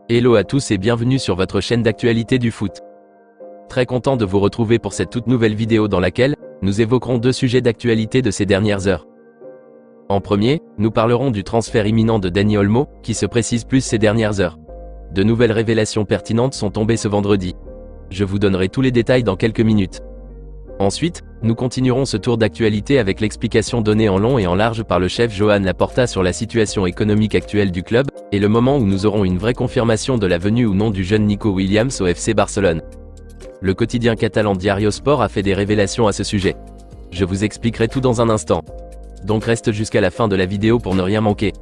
Hello à tous et bienvenue sur votre chaîne d'actualité du foot. Très content de vous retrouver pour cette toute nouvelle vidéo dans laquelle nous évoquerons deux sujets d'actualité de ces dernières heures. En premier, nous parlerons du transfert imminent de Dani Olmo, qui se précise plus ces dernières heures. De nouvelles révélations pertinentes sont tombées ce vendredi. Je vous donnerai tous les détails dans quelques minutes. Ensuite, nous continuerons ce tour d'actualité avec l'explication donnée en long et en large par le chef Joan Laporta sur la situation économique actuelle du club, et le moment où nous aurons une vraie confirmation de la venue ou non du jeune Nico Williams au FC Barcelone. Le quotidien catalan Diario Sport a fait des révélations à ce sujet. Je vous expliquerai tout dans un instant. Donc reste jusqu'à la fin de la vidéo pour ne rien manquer.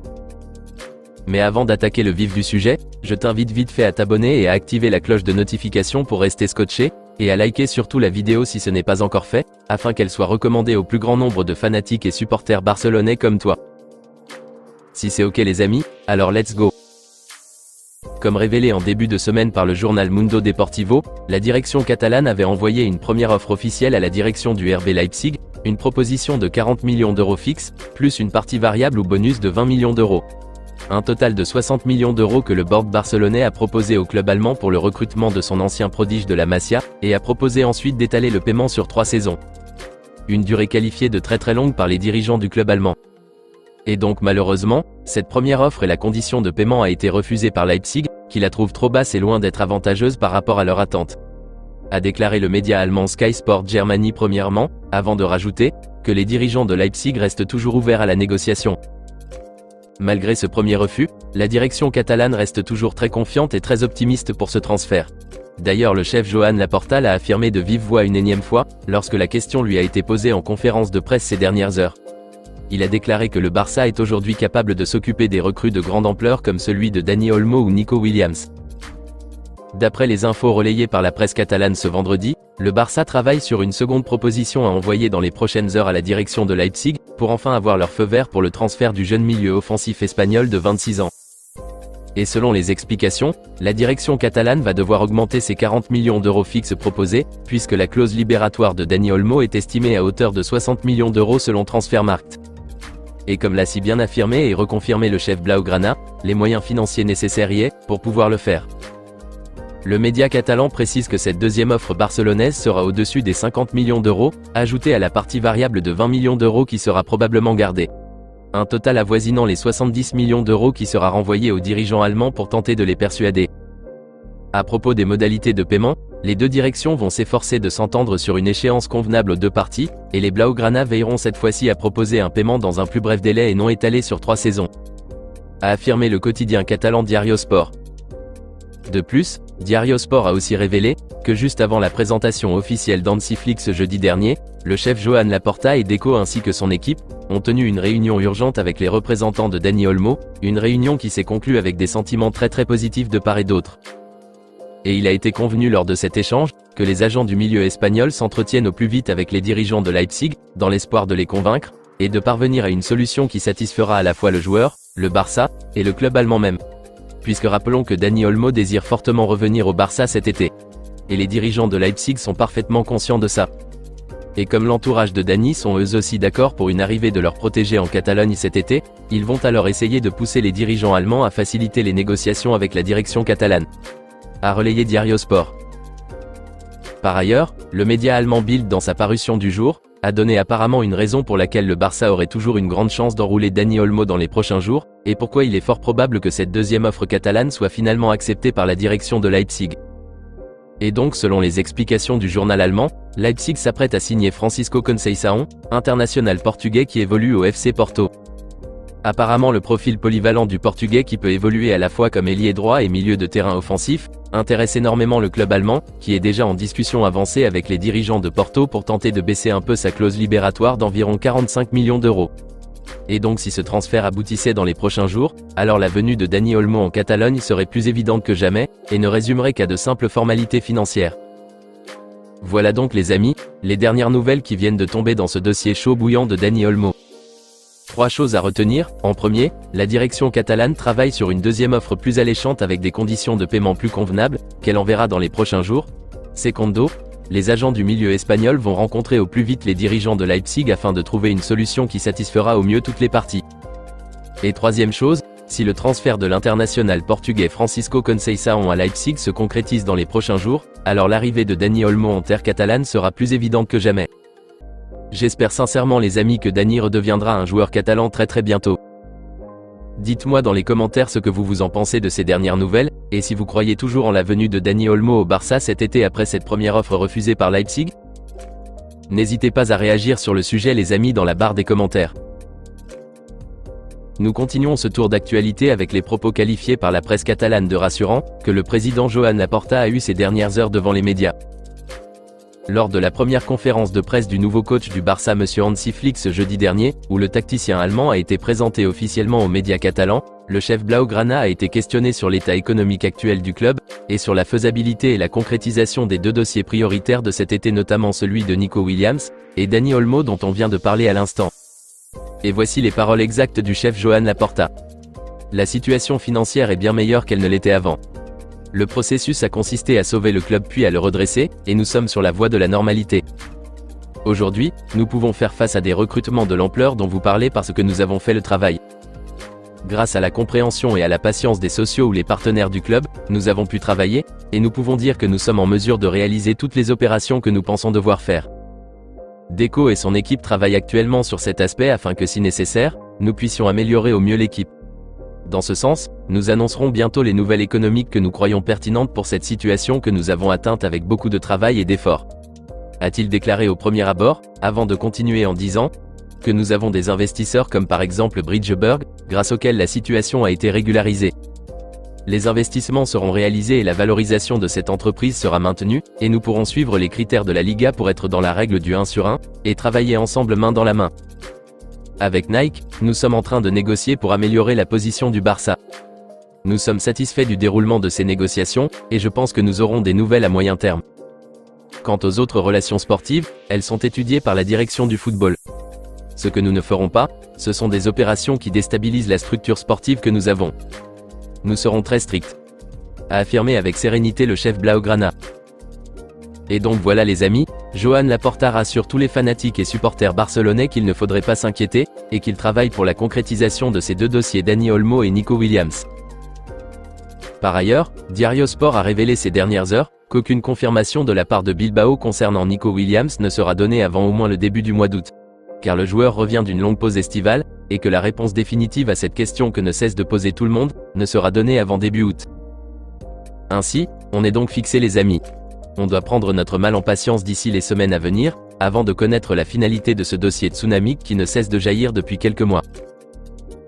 Mais avant d'attaquer le vif du sujet, je t'invite vite fait à t'abonner et à activer la cloche de notification pour rester scotché, et à liker surtout la vidéo si ce n'est pas encore fait, afin qu'elle soit recommandée au plus grand nombre de fanatiques et supporters barcelonais comme toi. Si c'est ok les amis, alors let's go. Comme révélé en début de semaine par le journal Mundo Deportivo, la direction catalane avait envoyé une première offre officielle à la direction du RB Leipzig, une proposition de 40 millions d'euros fixes, plus une partie variable ou bonus de 20 millions d'euros. Un total de 60 millions d'euros que le board barcelonais a proposé au club allemand pour le recrutement de son ancien prodige de la Masia, et a proposé ensuite d'étaler le paiement sur 3 saisons. Une durée qualifiée de très longue par les dirigeants du club allemand. Et donc malheureusement, cette première offre et la condition de paiement a été refusée par Leipzig, qui la trouve trop basse et loin d'être avantageuse par rapport à leur attente. A déclaré le média allemand Sky Sport Germany premièrement, avant de rajouter que les dirigeants de Leipzig restent toujours ouverts à la négociation. Malgré ce premier refus, la direction catalane reste toujours très confiante et très optimiste pour ce transfert. D'ailleurs le chef Joan Laporta l'a affirmé de vive voix une énième fois, lorsque la question lui a été posée en conférence de presse ces dernières heures. Il a déclaré que le Barça est aujourd'hui capable de s'occuper des recrues de grande ampleur comme celui de Dani Olmo ou Nico Williams. D'après les infos relayées par la presse catalane ce vendredi, le Barça travaille sur une seconde proposition à envoyer dans les prochaines heures à la direction de Leipzig, pour enfin avoir leur feu vert pour le transfert du jeune milieu offensif espagnol de 26 ans. Et selon les explications, la direction catalane va devoir augmenter ses 40 millions d'euros fixes proposés, puisque la clause libératoire de Dani Olmo est estimée à hauteur de 60 millions d'euros selon Transfermarkt. Et comme l'a si bien affirmé et reconfirmé le chef Blaugrana, les moyens financiers nécessaires y est, pour pouvoir le faire. Le média catalan précise que cette deuxième offre barcelonaise sera au-dessus des 50 millions d'euros, ajoutée à la partie variable de 20 millions d'euros qui sera probablement gardée. Un total avoisinant les 70 millions d'euros qui sera renvoyé aux dirigeants allemands pour tenter de les persuader. À propos des modalités de paiement, les deux directions vont s'efforcer de s'entendre sur une échéance convenable aux deux parties, et les Blaugrana veilleront cette fois-ci à proposer un paiement dans un plus bref délai et non étalé sur 3 saisons. A affirmé le quotidien catalan Diario Sport. De plus, Diario Sport a aussi révélé que juste avant la présentation officielle d'Hansi Flick ce jeudi dernier, le chef Joan Laporta et Deco ainsi que son équipe ont tenu une réunion urgente avec les représentants de Dani Olmo, une réunion qui s'est conclue avec des sentiments très positifs de part et d'autre. Et il a été convenu lors de cet échange que les agents du milieu espagnol s'entretiennent au plus vite avec les dirigeants de Leipzig, dans l'espoir de les convaincre, et de parvenir à une solution qui satisfera à la fois le joueur, le Barça, et le club allemand même. Puisque rappelons que Dani Olmo désire fortement revenir au Barça cet été. Et les dirigeants de Leipzig sont parfaitement conscients de ça. Et comme l'entourage de Dani sont eux aussi d'accord pour une arrivée de leur protégé en Catalogne cet été, ils vont alors essayer de pousser les dirigeants allemands à faciliter les négociations avec la direction catalane. A relayé Diario Sport. Par ailleurs, le média allemand Bild dans sa parution du jour, a donné apparemment une raison pour laquelle le Barça aurait toujours une grande chance d'enrouler Dani Olmo dans les prochains jours, et pourquoi il est fort probable que cette deuxième offre catalane soit finalement acceptée par la direction de Leipzig. Et donc selon les explications du journal allemand, Leipzig s'apprête à signer Francisco Conceição, international portugais qui évolue au FC Porto. Apparemment le profil polyvalent du portugais qui peut évoluer à la fois comme ailier droit et milieu de terrain offensif, intéresse énormément le club allemand, qui est déjà en discussion avancée avec les dirigeants de Porto pour tenter de baisser un peu sa clause libératoire d'environ 45 millions d'euros. Et donc si ce transfert aboutissait dans les prochains jours, alors la venue de Dani Olmo en Catalogne serait plus évidente que jamais, et ne résumerait qu'à de simples formalités financières. Voilà donc les amis, les dernières nouvelles qui viennent de tomber dans ce dossier chaud bouillant de Dani Olmo. 3 choses à retenir. En premier, la direction catalane travaille sur une deuxième offre plus alléchante avec des conditions de paiement plus convenables, qu'elle enverra dans les prochains jours. Secondo, les agents du milieu espagnol vont rencontrer au plus vite les dirigeants de Leipzig afin de trouver une solution qui satisfera au mieux toutes les parties. Et troisième chose, Si le transfert de l'international portugais Francisco Conceição à Leipzig se concrétise dans les prochains jours, alors l'arrivée de Dani Olmo en terre catalane sera plus évidente que jamais. J'espère sincèrement les amis que Dani redeviendra un joueur catalan très bientôt. Dites-moi dans les commentaires ce que vous en pensez de ces dernières nouvelles, et si vous croyez toujours en la venue de Dani Olmo au Barça cet été après cette première offre refusée par Leipzig. N'hésitez pas à réagir sur le sujet les amis dans la barre des commentaires. Nous continuons ce tour d'actualité avec les propos qualifiés par la presse catalane de rassurants, que le président Joan Laporta a eu ces dernières heures devant les médias. Lors de la première conférence de presse du nouveau coach du Barça M. Hansi Flick ce jeudi dernier, où le tacticien allemand a été présenté officiellement aux médias catalans, le chef Blaugrana a été questionné sur l'état économique actuel du club, et sur la faisabilité et la concrétisation des deux dossiers prioritaires de cet été, notamment celui de Nico Williams, et Dani Olmo dont on vient de parler à l'instant. Et voici les paroles exactes du chef Joan Laporta. La situation financière est bien meilleure qu'elle ne l'était avant. Le processus a consisté à sauver le club puis à le redresser, et nous sommes sur la voie de la normalité. Aujourd'hui, nous pouvons faire face à des recrutements de l'ampleur dont vous parlez parce que nous avons fait le travail. Grâce à la compréhension et à la patience des sociaux ou les partenaires du club, nous avons pu travailler, et nous pouvons dire que nous sommes en mesure de réaliser toutes les opérations que nous pensons devoir faire. Deco et son équipe travaillent actuellement sur cet aspect afin que si nécessaire, nous puissions améliorer au mieux l'équipe. Dans ce sens, nous annoncerons bientôt les nouvelles économiques que nous croyons pertinentes pour cette situation que nous avons atteinte avec beaucoup de travail et d'efforts. A-t-il déclaré au premier abord, avant de continuer en disant que nous avons des investisseurs comme par exemple Bridgeburg, grâce auxquels la situation a été régularisée. Les investissements seront réalisés et la valorisation de cette entreprise sera maintenue, et nous pourrons suivre les critères de la Liga pour être dans la règle du 1 sur 1, et travailler ensemble main dans la main. Avec Nike, nous sommes en train de négocier pour améliorer la position du Barça. Nous sommes satisfaits du déroulement de ces négociations, et je pense que nous aurons des nouvelles à moyen terme. Quant aux autres relations sportives, elles sont étudiées par la direction du football. Ce que nous ne ferons pas, ce sont des opérations qui déstabilisent la structure sportive que nous avons. Nous serons très stricts, a affirmé avec sérénité le chef Blaugrana. Et donc voilà les amis, Joan Laporta rassure tous les fanatiques et supporters barcelonais qu'il ne faudrait pas s'inquiéter, et qu'il travaille pour la concrétisation de ces deux dossiers Dani Olmo et Nico Williams. Par ailleurs, Diario Sport a révélé ces dernières heures, qu'aucune confirmation de la part de Bilbao concernant Nico Williams ne sera donnée avant au moins le début du mois d'août. Car le joueur revient d'une longue pause estivale, et que la réponse définitive à cette question que ne cesse de poser tout le monde, ne sera donnée avant début août. Ainsi, on est donc fixé les amis. On doit prendre notre mal en patience d'ici les semaines à venir, avant de connaître la finalité de ce dossier Tsunami qui ne cesse de jaillir depuis quelques mois.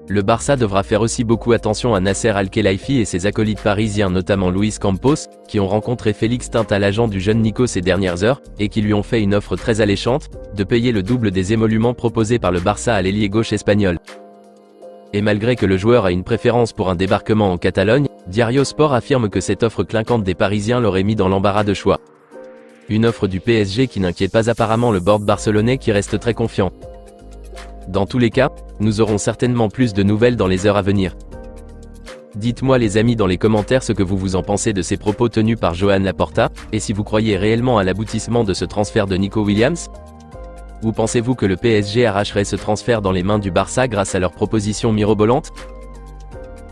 Le Barça devra faire aussi beaucoup attention à Nasser Al-Khelaifi et ses acolytes parisiens, notamment Luis Campos, qui ont rencontré Félix Tinta, l'agent du jeune Nico ces dernières heures, et qui lui ont fait une offre très alléchante, de payer le double des émoluments proposés par le Barça à l'ailier gauche espagnol. Et malgré que le joueur a une préférence pour un débarquement en Catalogne, Diario Sport affirme que cette offre clinquante des Parisiens l'aurait mis dans l'embarras de choix. Une offre du PSG qui n'inquiète pas apparemment le board barcelonais qui reste très confiant. Dans tous les cas, nous aurons certainement plus de nouvelles dans les heures à venir. Dites-moi les amis dans les commentaires ce que vous en pensez de ces propos tenus par Joan Laporta, et si vous croyez réellement à l'aboutissement de ce transfert de Nico Williams. Ou pensez-vous que le PSG arracherait ce transfert dans les mains du Barça grâce à leur proposition mirobolante?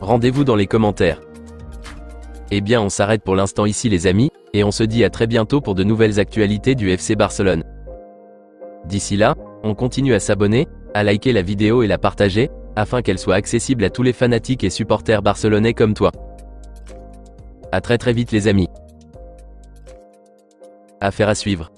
Rendez-vous dans les commentaires. Eh bien on s'arrête pour l'instant ici les amis, et on se dit à très bientôt pour de nouvelles actualités du FC Barcelone. D'ici là, on continue à s'abonner, à liker la vidéo et la partager, afin qu'elle soit accessible à tous les fanatiques et supporters barcelonais comme toi. À très vite les amis. Affaire à suivre.